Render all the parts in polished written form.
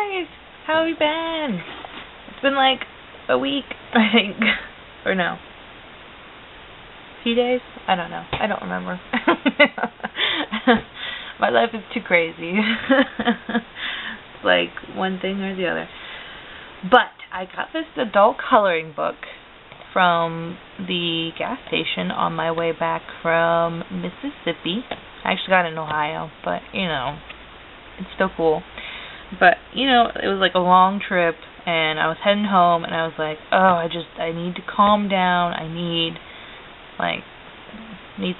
guys! How have you been? It's been like a week, I think. Or no. A few days? I don't know. I don't remember. My life is too crazy. It's like one thing or the other. But I got this adult coloring book from the gas station on my way back from Mississippi. I actually got it in Ohio, but, you know, it's still cool. But, you know, it was like a long trip, and I was heading home, and I was like, oh, I need to calm down. I need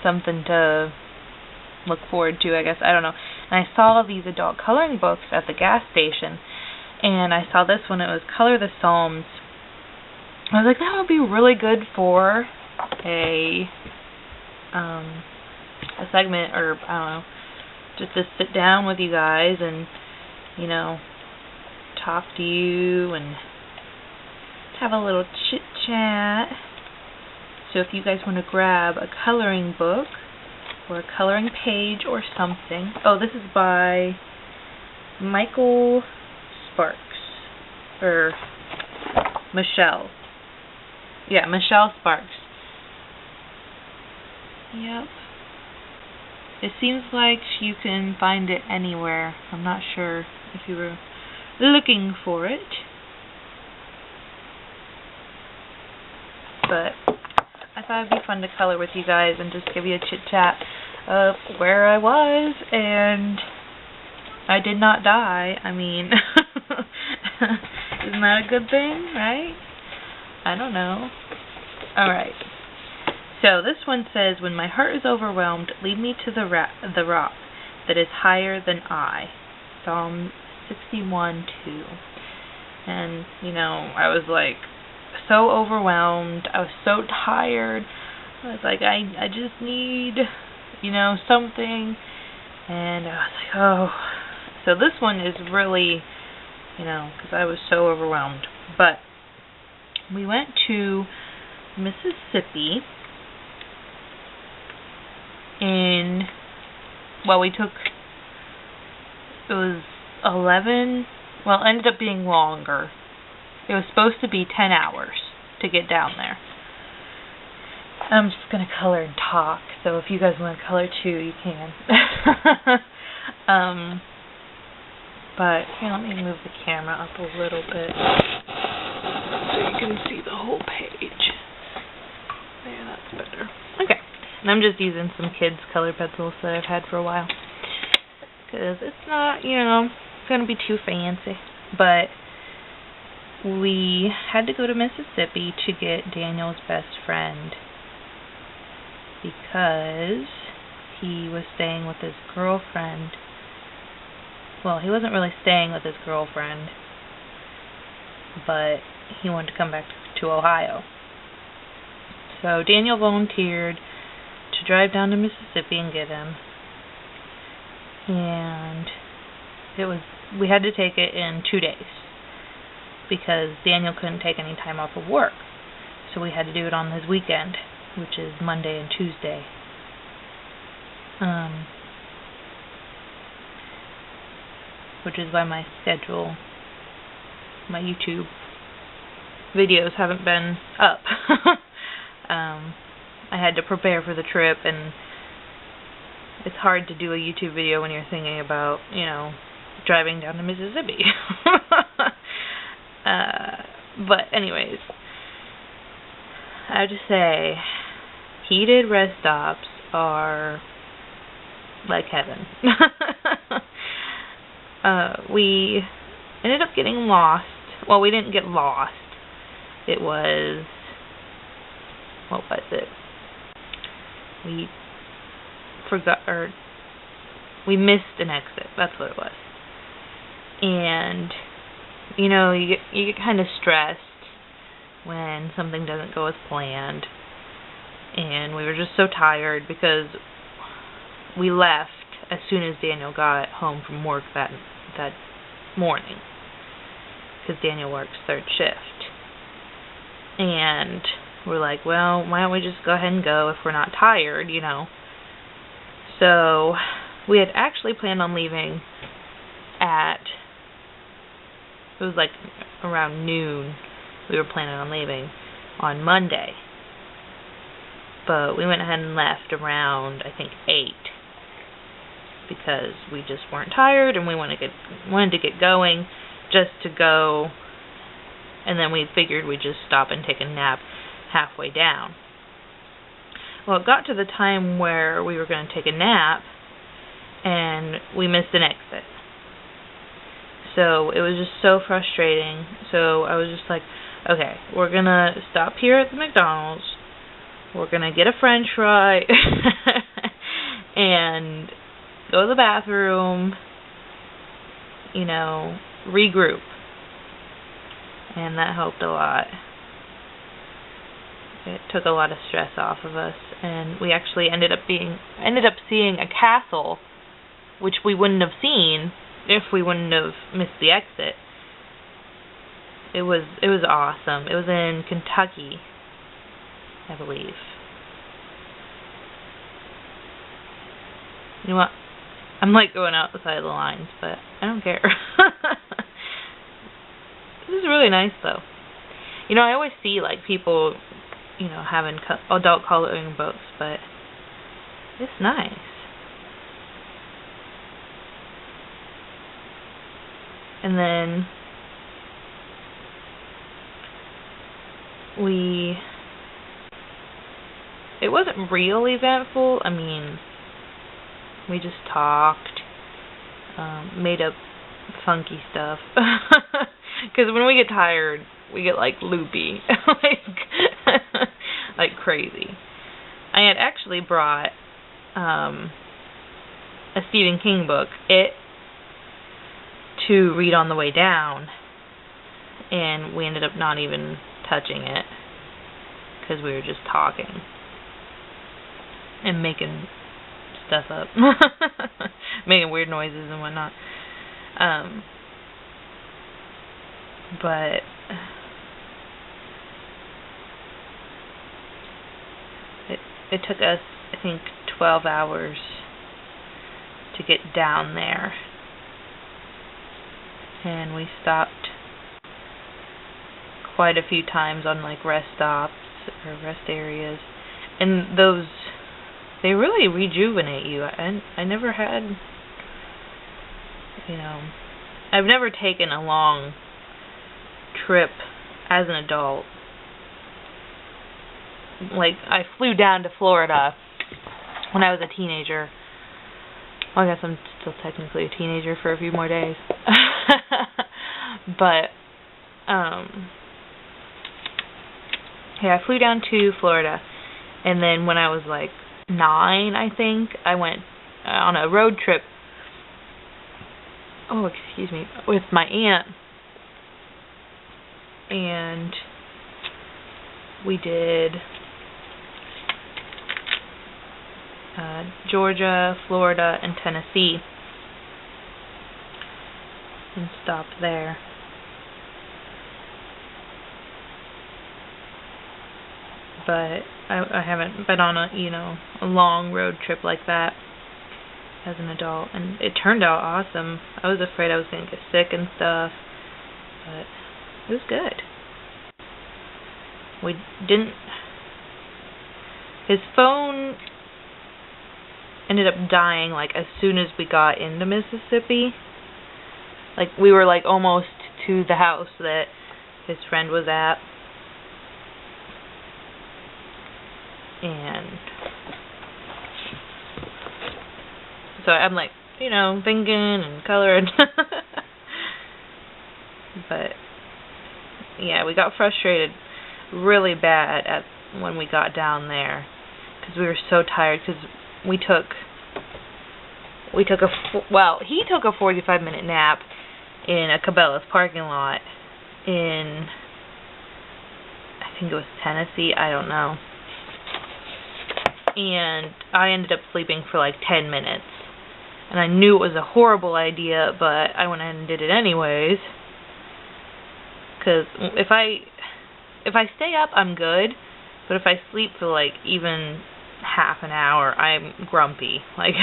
something to look forward to, I guess. I don't know. And I saw these adult coloring books at the gas station, and I saw this one. It was Color the Psalms. I was like, that would be really good for a segment, or I don't know, just to sit down with you guys and, you know, talk to you and have a little chit chat. So if you guys want to grab a coloring book or a coloring page or something. Oh, this is by Michael Sparks, or Michelle. Yeah, Michelle Sparks. Yep. It seems like you can find it anywhere. I'm not sure if you were looking for it. But I thought it'd be fun to color with you guys and just give you a chit chat of where I was, and I did not die. I mean, isn't that a good thing, right? I don't know. Alright. So this one says, when my heart is overwhelmed, lead me to the rock that is higher than I. Psalm 61:2. And, you know, I was like so overwhelmed. I was so tired. I was like, I just need, you know, something. And I was like, oh. So this one is really, you know, because I was so overwhelmed. But we went to Mississippi it was 11, well, it ended up being longer. It was supposed to be 10 hours to get down there. I'm just going to color and talk, so if you guys want to color too, you can. But here, let me move the camera up a little bit so you can see the whole page. Yeah, that's better. Okay. And I'm just using some kids' color pencils that I've had for a while, because it's not, you know, going to be too fancy. But we had to go to Mississippi to get Daniel's best friend, because he was staying with his girlfriend. Well, he wasn't really staying with his girlfriend, but he wanted to come back to Ohio. So Daniel volunteered to drive down to Mississippi and get him. And we had to take it in 2 days, because Daniel couldn't take any time off of work. So we had to do it on his weekend, which is Monday and Tuesday. Which is why my schedule, my YouTube videos haven't been up. I had to prepare for the trip, and it's hard to do a YouTube video when you're thinking about, you know, driving down to Mississippi. But anyways, I have to say, heated rest stops are like heaven. We ended up getting lost. Well, we didn't get lost. It was, what was it? We forgot, or we missed an exit. That's what it was. And, you know, you get kind of stressed when something doesn't go as planned. And we were just so tired because we left as soon as Daniel got home from work that morning, because Daniel works third shift. And we're like, well, why don't we just go ahead and go if we're not tired, you know. So we had actually planned on leaving at It was like around noon. We were planning on leaving on Monday. But we went ahead and left around, I think, 8. Because we just weren't tired and we wanted to get going just to go. And then we figured we'd just stop and take a nap halfway down. Well, it got to the time where we were going to take a nap and we missed an exit. So it was just so frustrating. So I was just like, okay, we're going to stop here at the McDonald's. We're going to get a French fry and go to the bathroom, regroup. And that helped a lot. It took a lot of stress off of us, and we actually ended up seeing a castle, which we wouldn't have seen if we wouldn't have missed the exit. It was awesome. It was in Kentucky, I believe. You know what? I'm like going outside the lines, but I don't care. This is really nice, though. I always see like people, having adult coloring books, but it's nice. And then it wasn't real eventful. I mean, we just talked, made up funky stuff. Because when we get tired, we get like loopy, like crazy. I had actually brought a Stephen King book, It, to read on the way down, and we ended up not even touching it because we were just talking and making stuff up, making weird noises and whatnot. But it took us, I think, 12 hours to get down there. And we stopped quite a few times on like rest stops or rest areas. And those, they really rejuvenate you. I never had, I've never taken a long trip as an adult. Like, I flew down to Florida when I was a teenager. Well, I guess I'm still technically a teenager for a few more days. But, I flew down to Florida, and then when I was like 9, I think, I went on a road trip, with my aunt. And we did Georgia, Florida, and Tennessee, and stopped there. But I haven't been on a long road trip like that as an adult, and it turned out awesome. I was afraid I was going to get sick and stuff, but it was good. We didn't... His phone ended up dying, like, as soon as we got into Mississippi. Like, we were, like, almost to the house that his friend was at. And so I'm, like, thinking and coloring. But, yeah, we got frustrated really bad when we got down there, because we were so tired, because he took a 45-minute nap in a Cabela's parking lot in, I think it was Tennessee, I don't know. And I ended up sleeping for like 10 minutes. And I knew it was a horrible idea, but I went ahead and did it anyways. Because if I stay up, I'm good. But if I sleep for like even half an hour, I'm grumpy. Like,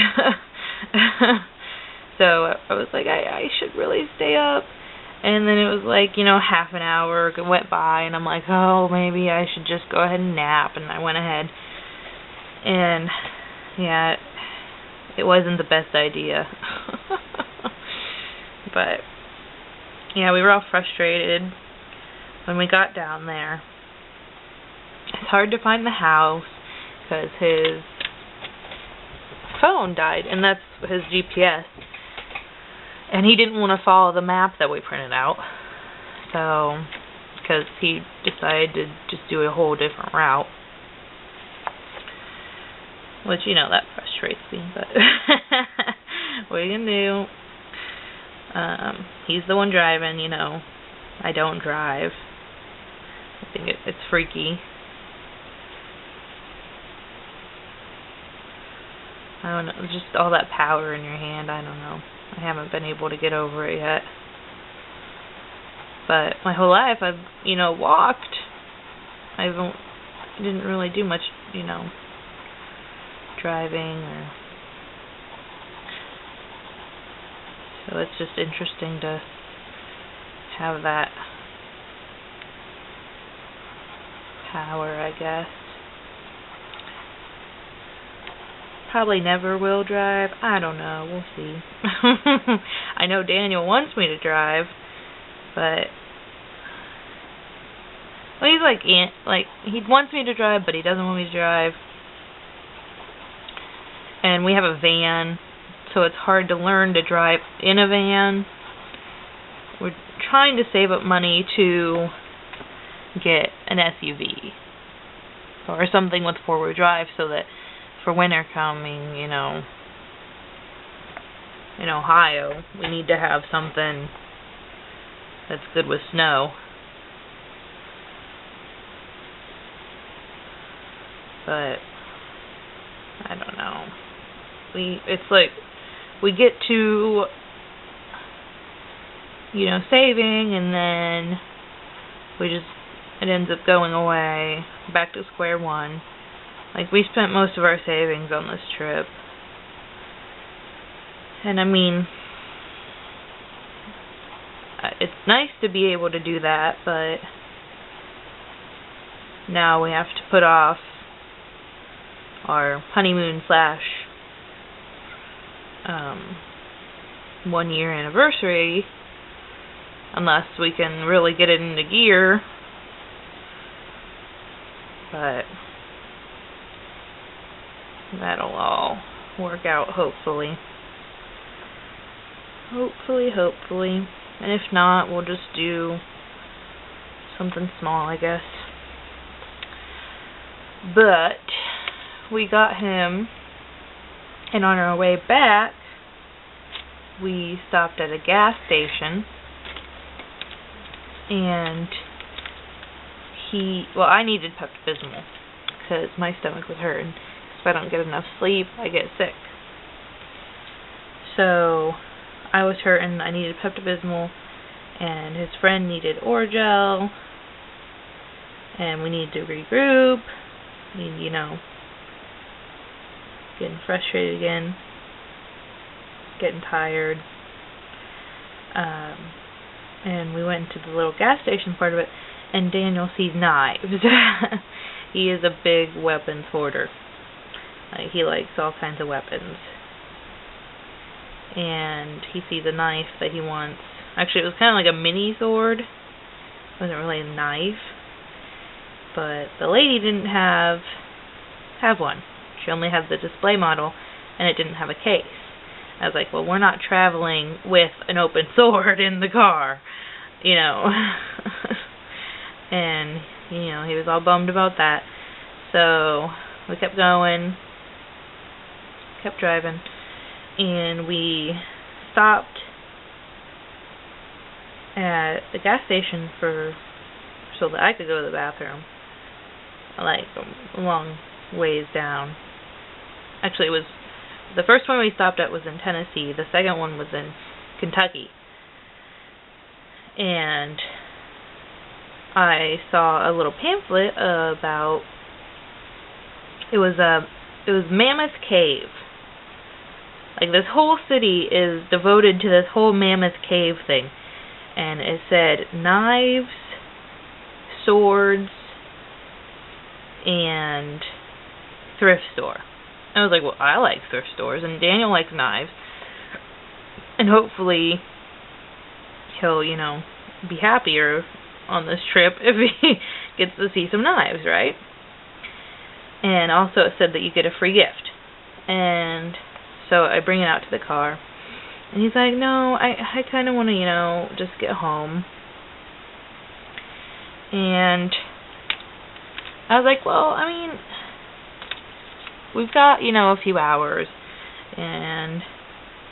so I was like, I should really stay up. And then it was like, half an hour went by, and I'm like, oh, maybe I should just go ahead and nap. And I went ahead, and yeah, it wasn't the best idea. But yeah, we were all frustrated when we got down there. It's hard to find the house because his phone died, and that's his GPS. And he didn't want to follow the map that we printed out, so, because he decided to just do a whole different route. Which, that frustrates me, but what are you going to do? He's the one driving, I don't drive. I think it's freaky. I don't know, just all that power in your hand, I don't know. I haven't been able to get over it yet. But my whole life I've, walked. I didn't really do much, driving or... So it's just interesting to have that power, I guess. Probably never will drive. I don't know. We'll see. I know Daniel wants me to drive, but well, he's like he wants me to drive, but he doesn't want me to drive. And we have a van, so it's hard to learn to drive in a van. We're trying to save up money to get an SUV or something with four-wheel drive, so that for winter coming, in Ohio, we need to have something that's good with snow. But I don't know. It's like we get to saving, and then it ends up going away, back to square one. Like, we spent most of our savings on this trip. And I mean, it's nice to be able to do that, but now we have to put off our honeymoon / 1 year anniversary, unless we can really get it into gear. But that'll all work out, hopefully. Hopefully. And if not, we'll just do something small, I guess. But we got him, and on our way back, we stopped at a gas station, and I needed Pepto-Bismol because my stomach was hurting. If I don't get enough sleep, I get sick. So I was hurting. I needed Pepto-Bismol, and his friend needed Orajel, and we needed to regroup. Getting frustrated again, getting tired. And we went to the little gas station part of it, and Daniel sees knives. He is a big weapons hoarder. He likes all kinds of weapons. And he sees a knife that he wants. Actually, it was kind of like a mini sword. It wasn't really a knife. But the lady didn't have one. She only had the display model, and it didn't have a case. I was like, well, we're not traveling with an open sword in the car, And, he was all bummed about that. So we kept going, kept driving, and we stopped at the gas station so that I could go to the bathroom, like a long ways down. Actually, it was the first one we stopped at was in Tennessee. The second one was in Kentucky. And I saw a little pamphlet about it was Mammoth Cave. Like, this whole city is devoted to this whole Mammoth Cave thing. and it said knives, swords, and thrift store. I was like, well, I like thrift stores, and Daniel likes knives, and hopefully he'll, be happier on this trip if he gets to see some knives, right? And also it said that you get a free gift. And so I bring it out to the car, and he's like, no, I kind of want to, just get home. And I was like, well, I mean, we've got, a few hours, and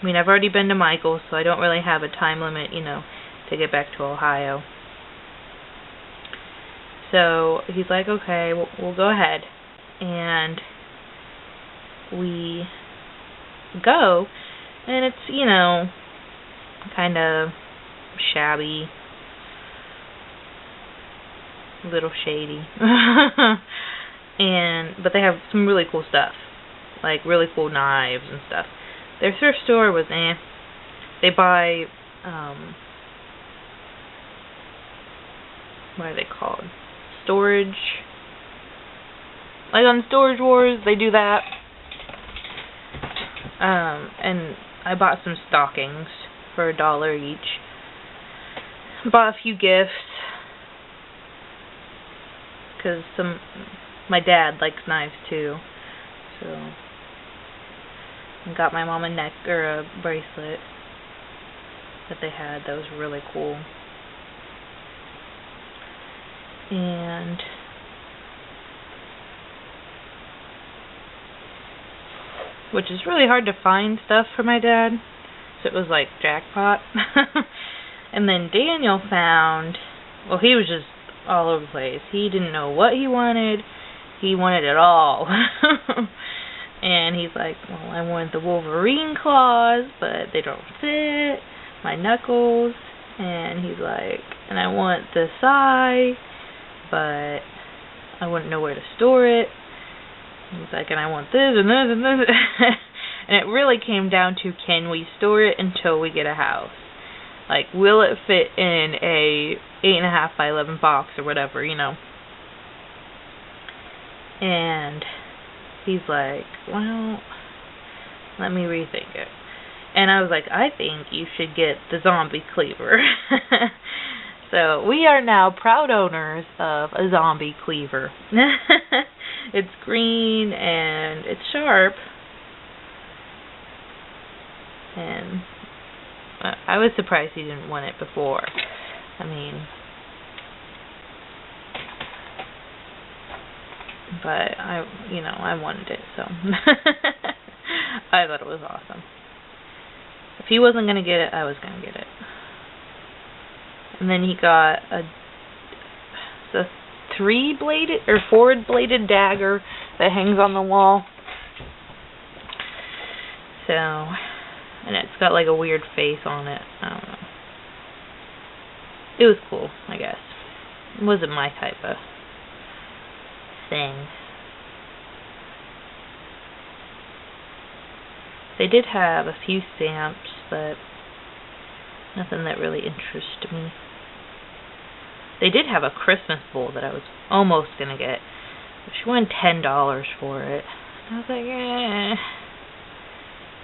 I mean, I've already been to Michael's, so I don't really have a time limit, to get back to Ohio. So he's like, okay, we'll go ahead. And we go, and it's, kind of shabby, a little shady. But they have some really cool stuff, like really cool knives and stuff. Their thrift store was They buy, what are they called? Storage. Like on Storage Wars, they do that. And I bought some stockings for $1 each. Bought a few gifts, because my dad likes knives too. So I got my mom a bracelet that they had that was really cool. And which is really hard to find stuff for my dad, so it was like jackpot. And then Daniel found, well, he was just all over the place. He didn't know what he wanted. He wanted it all. And he's like, well, I want the Wolverine claws, but they don't fit my knuckles. And he's like, and I want the sai, but I wouldn't know where to store it. He's like, and I want this and this and this. And it really came down to, can we store it until we get a house? Like, will it fit in a 8.5 by 11 box or whatever, And he's like, well, let me rethink it. And I was like, I think you should get the zombie cleaver. So we are now proud owners of a zombie cleaver. It's green and it's sharp. And I was surprised he didn't want it before. I mean, but I wanted it, so I thought it was awesome. If he wasn't going to get it, I was going to get it. And then he got a 3-bladed or 4-bladed dagger that hangs on the wall. So, and it's got like a weird face on it. I don't know. It was cool, I guess. It wasn't my type of thing. They did have a few stamps, but nothing that really interested me. They did have a Christmas bowl that I was almost going to get. But she wanted $10 for it. I was like,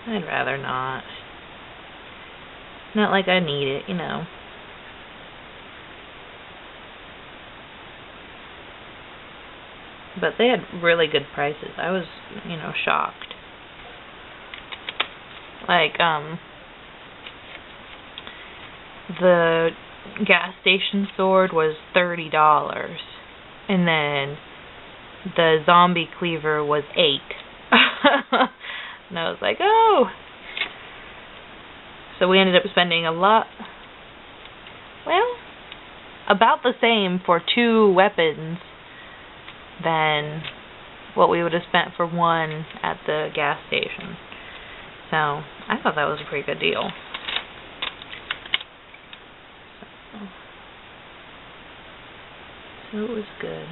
I'd rather not. Not like I need it, But they had really good prices. I was, shocked. Like, the gas station sword was $30. And then the zombie cleaver was $8. And I was like, oh. So we ended up spending about the same for 2 weapons than what we would have spent for one at the gas station. So I thought that was a pretty good deal. So it was good.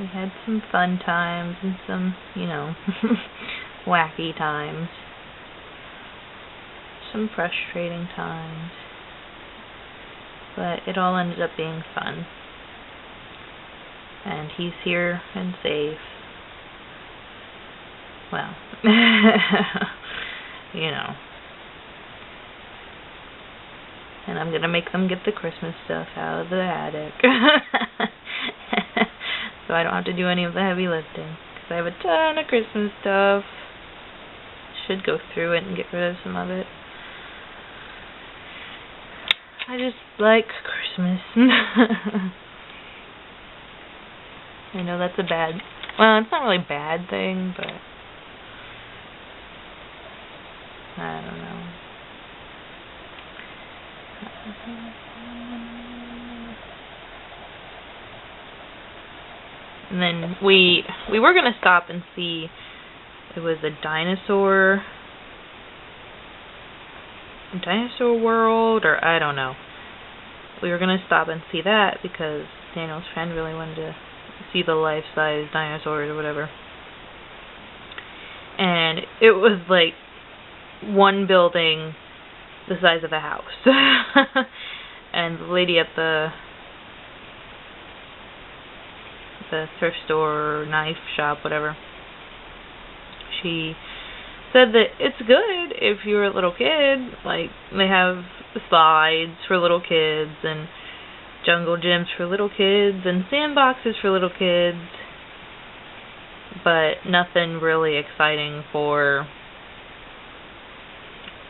We had some fun times and some, wacky times, some frustrating times, but it all ended up being fun. And he's here and safe. Well, you know. And I'm gonna make them get the Christmas stuff out of the attic. So I don't have to do any of the heavy lifting. Because I have a ton of Christmas stuff. Should go through it and get rid of some of it. I just like Christmas. I know that's a bad... Well, it's not really a bad thing, but... I don't know. And then we were going to stop and see, it was a dinosaur world, or I don't know. We were going to stop and see that because Daniel's friend really wanted to see the life-size dinosaurs or whatever. And it was like one building the size of a house. And the lady at the thrift store, knife shop, whatever, she said that it's good if you're a little kid. Like, they have slides for little kids and jungle gyms for little kids and sandboxes for little kids, but nothing really exciting for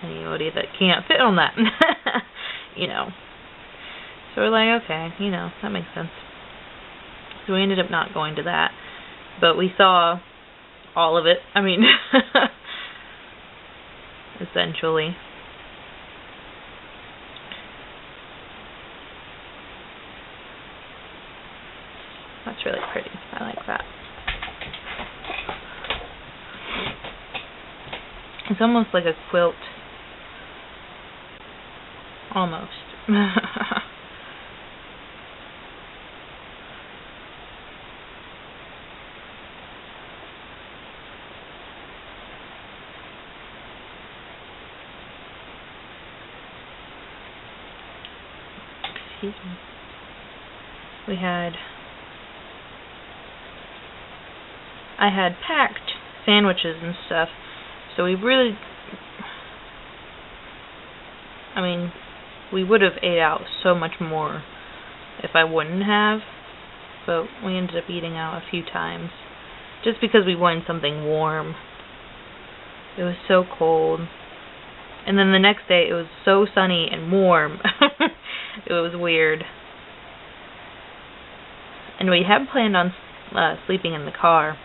anybody that can't fit on that. You know. So we're like, okay, you know, that makes sense. So we ended up not going to that, but we saw all of it. I mean, essentially. That's really pretty. I like that. It's almost like a quilt. Almost. Excuse me. I had packed sandwiches and stuff, so we would have ate out so much more if I wouldn't have, but we ended up eating out a few times, just because we wanted something warm. It was so cold. And then the next day, it was so sunny and warm. It was weird. And we had planned on sleeping in the car,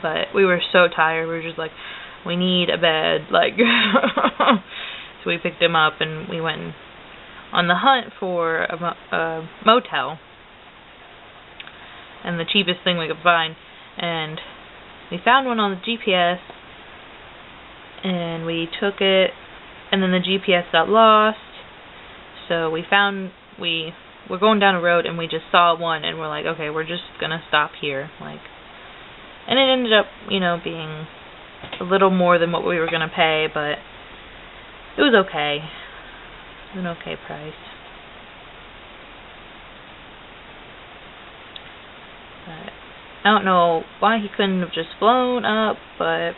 but we were so tired. We were just like, we need a bed. Like, so we picked him up and we went on the hunt for a motel, and the cheapest thing we could find. And we found one on the GPS, and we took it, and then the GPS got lost. So we're going down a road, and we just saw one, and we're like, okay, we're just gonna stop here. Like, and it ended up, you know, being a little more than what we were gonna pay, but it was okay. It was an okay price. But I don't know why he couldn't have just flown up, but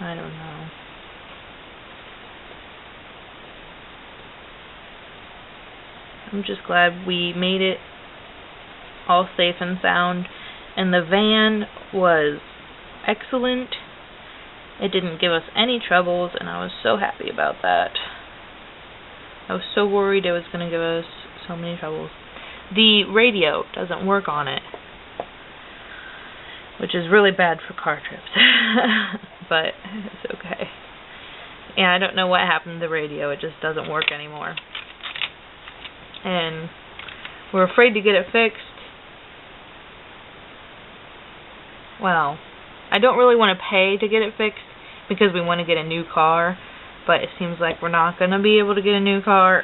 I don't know. I'm just glad we made it all safe and sound. And the van was excellent. It didn't give us any troubles, and I was so happy about that. I was so worried it was going to give us so many troubles. The radio doesn't work on it, which is really bad for car trips. But it's okay. Yeah, I don't know what happened to the radio. It just doesn't work anymore. And we're afraid to get it fixed. Well, I don't really want to pay to get it fixed because we want to get a new car, but it seems like we're not going to be able to get a new car.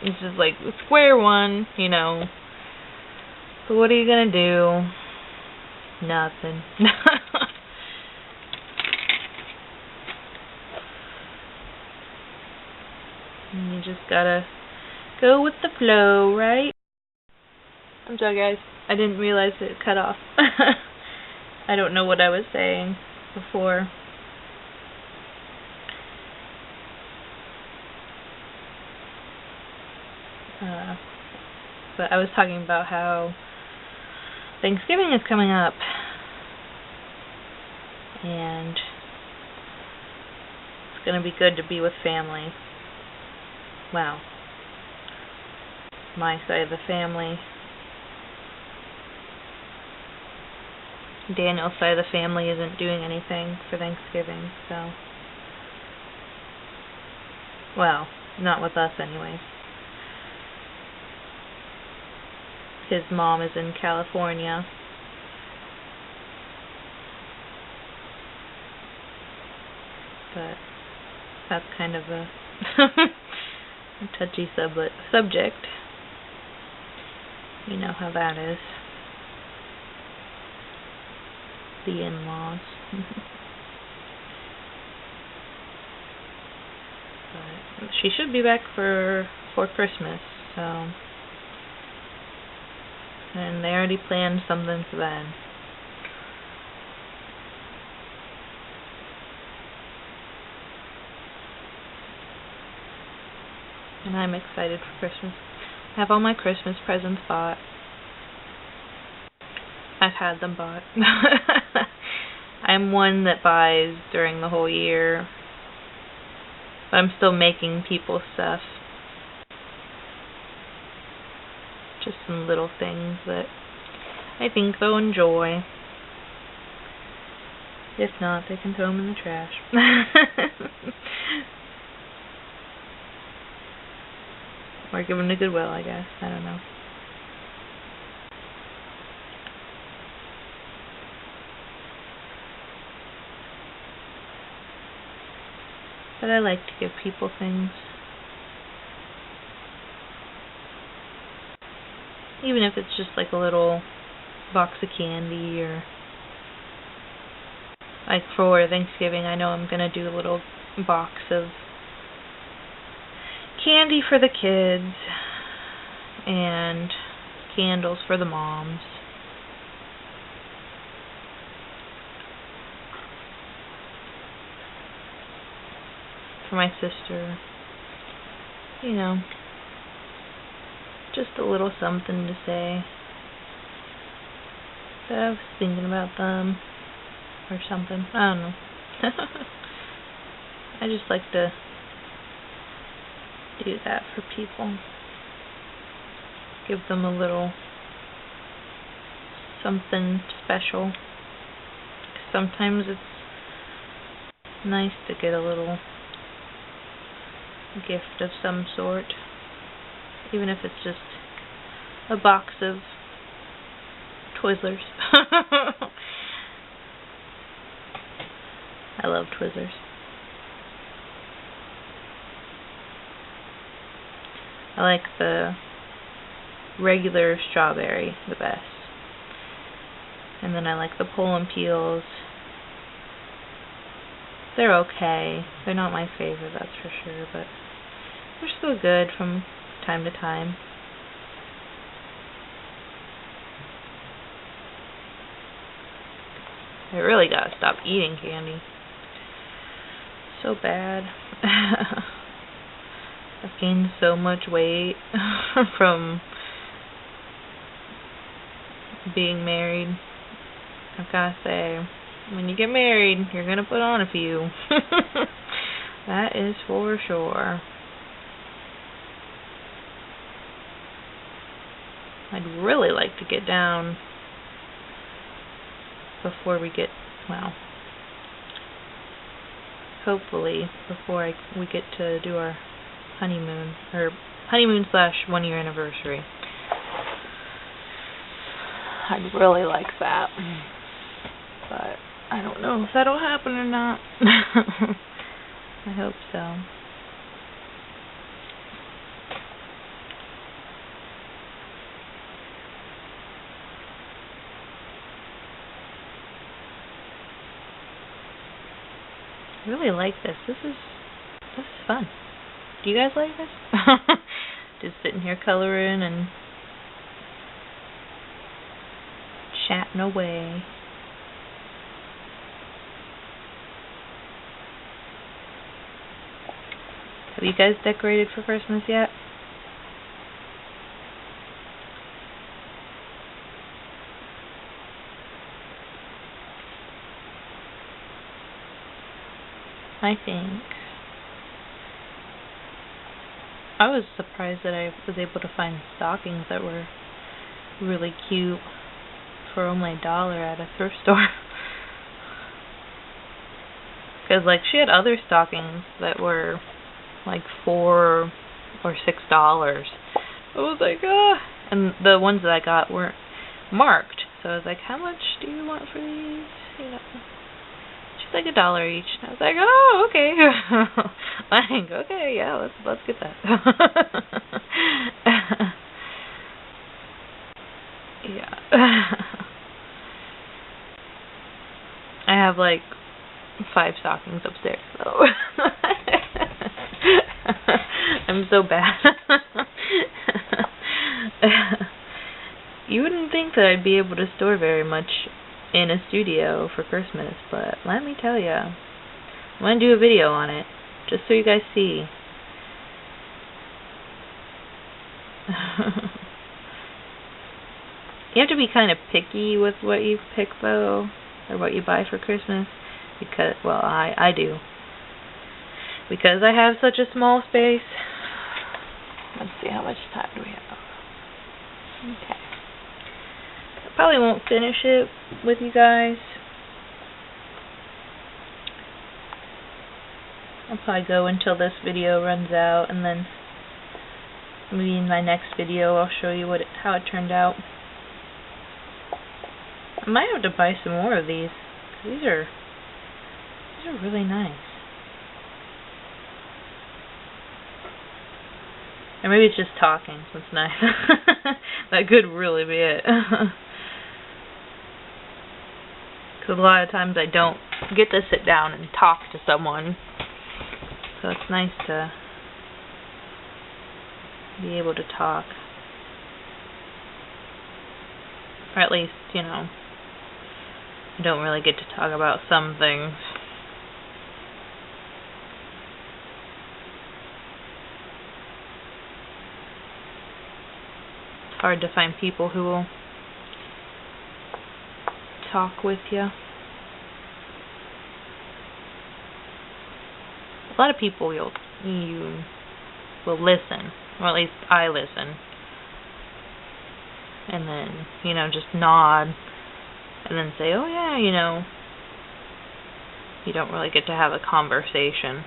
It's just like square one, you know. So what are you going to do? Nothing. And you just gotta go with the flow, right? I'm sorry, guys. I didn't realize it cut off. I don't know what I was saying before. But I was talking about how Thanksgiving is coming up. And it's going to be good to be with family. Wow. My side of the family. Daniel's side of the family isn't doing anything for Thanksgiving, so. Well, not with us anyways. His mom is in California. But that's kind of a touchy subject. You know how that is. The in-laws. But she should be back for Christmas, so. And they already planned something for then. And I'm excited for Christmas. I have all my Christmas presents bought. I've had them bought. I'm one that buys during the whole year. But I'm still making people stuff. Just some little things that I think they'll enjoy. If not, they can throw them in the trash. Or give them to Goodwill, I guess. I don't know. But I like to give people things. Even if it's just like a little box of candy, or like for Thanksgiving, I know I'm going to do a little box of candy for the kids and candles for the moms. For my sister. You know, just a little something to say that I was thinking about them or something. I don't know. I just like to do that for people. Give them a little something special. Sometimes it's nice to get a little gift of some sort, even if it's just a box of Twizzlers. I love Twizzlers. I like the regular strawberry the best. And then I like the pull and peels. They're okay. They're not my favorite, that's for sure, but they're still good from time to time. I really gotta stop eating candy. So bad. I've gained so much weight from being married. I've gotta say, when you get married, you're gonna put on a few. That is for sure. I'd really like to get down before we get, well, hopefully before we get to do our honeymoon, or honeymoon / 1 year anniversary. I'd really like that, but I don't know if that'll happen or not. I hope so. I really like this. This is fun. Do you guys like this? Just sitting here coloring and chatting away. Have you guys decorated for Christmas yet? I think. I was surprised that I was able to find stockings that were really cute for only $1 at a thrift store. Because, like, she had other stockings that were like $4 or $6. I was like, ah. And the ones that I got weren't marked. So I was like, how much do you want for these? You know. She's like $1 each. And I was like, oh, okay. Like, okay, yeah, let's get that. Yeah. I have like 5 stockings upstairs, so I'm so bad. You wouldn't think that I'd be able to store very much in a studio for Christmas, but let me tell you, I'm going to do a video on it, just so you guys see. You have to be kind of picky with what you pick, though, or what you buy for Christmas, because, well, I do. Because I have such a small space. Let's see, how much time do we have? Okay. I probably won't finish it with you guys. I'll probably go until this video runs out, and then maybe in my next video I'll show you how it turned out. I might have to buy some more of these. These are really nice. Or maybe it's just talking, so it's nice. That could really be it. Because a lot of times I don't get to sit down and talk to someone. So it's nice to be able to talk. Or at least, you know, I don't really get to talk about some things. It's hard to find people who will talk with you. A lot of people you will listen, or at least I listen, and then, you know, just nod, and then say, oh yeah, you know, you don't really get to have a conversation.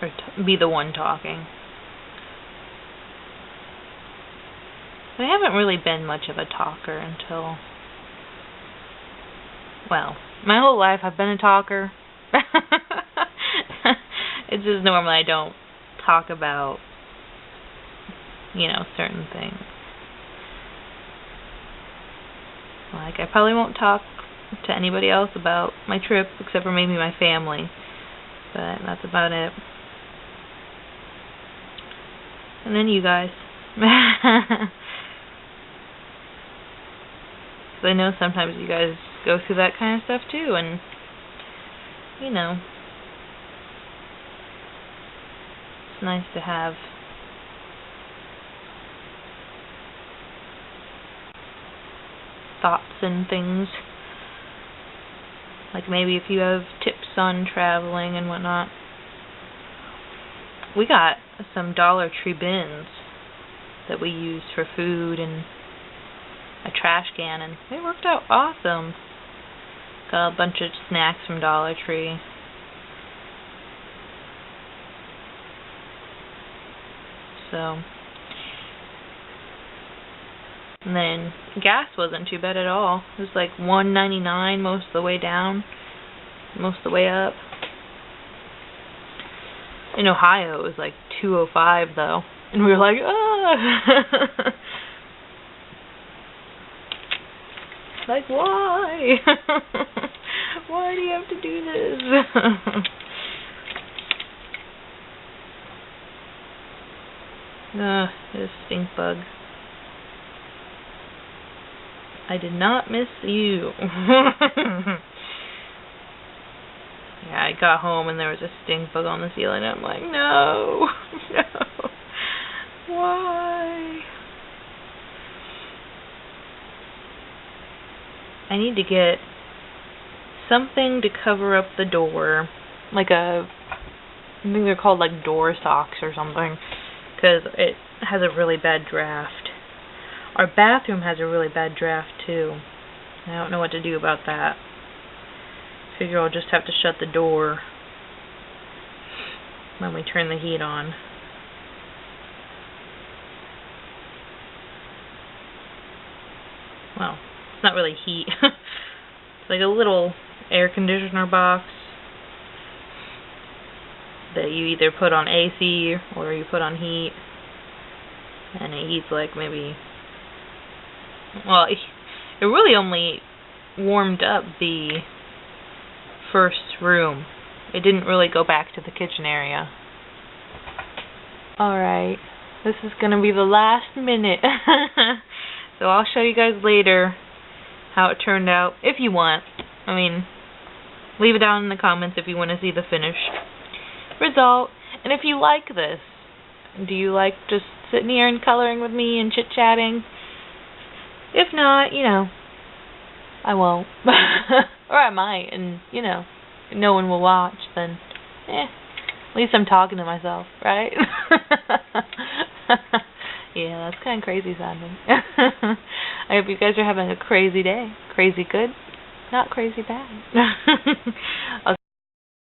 Or be the one talking. But I haven't really been much of a talker until, well, my whole life I've been a talker. It's just normal I don't talk about, you know, certain things. Like, I probably won't talk to anybody else about my trip, except for maybe my family. But that's about it. And then you guys. I know sometimes you guys go through that kind of stuff too, and, you know, it's nice to have thoughts and things. Like maybe if you have tips on traveling and whatnot. We got some Dollar Tree bins that we used for food and a trash can, and they worked out awesome. Got a bunch of snacks from Dollar Tree. So, and then gas wasn't too bad at all. It was like $1.99 most of the way down, most of the way up. In Ohio, it was like $2.05 though, and we were like, ah. Like, why? Why do you have to do this? This stink bug. I did not miss you. Yeah, I got home and there was a stink bug on the ceiling. I'm like, no, no, why? I need to get something to cover up the door, like I think they're called like door socks or something, because it has a really bad draft. Our bathroom has a really bad draft too. I don't know what to do about that. Figure I'll just have to shut the door when we turn the heat on. Well, it's not really heat. It's like a little air conditioner box that you either put on AC or you put on heat. And it heats like maybe... Well, it really only warmed up the first room. It didn't really go back to the kitchen area. Alright, this is gonna be the last minute. So I'll show you guys later how it turned out, if you want. I mean, leave it down in the comments if you want to see the finished result. And if you like this, do you like just sitting here and coloring with me and chit-chatting? If not, you know, I won't. Or I might, and, you know, no one will watch, then, at least I'm talking to myself, right? Yeah, that's kind of crazy sounding. I hope you guys are having a crazy day. Crazy good, not crazy bad.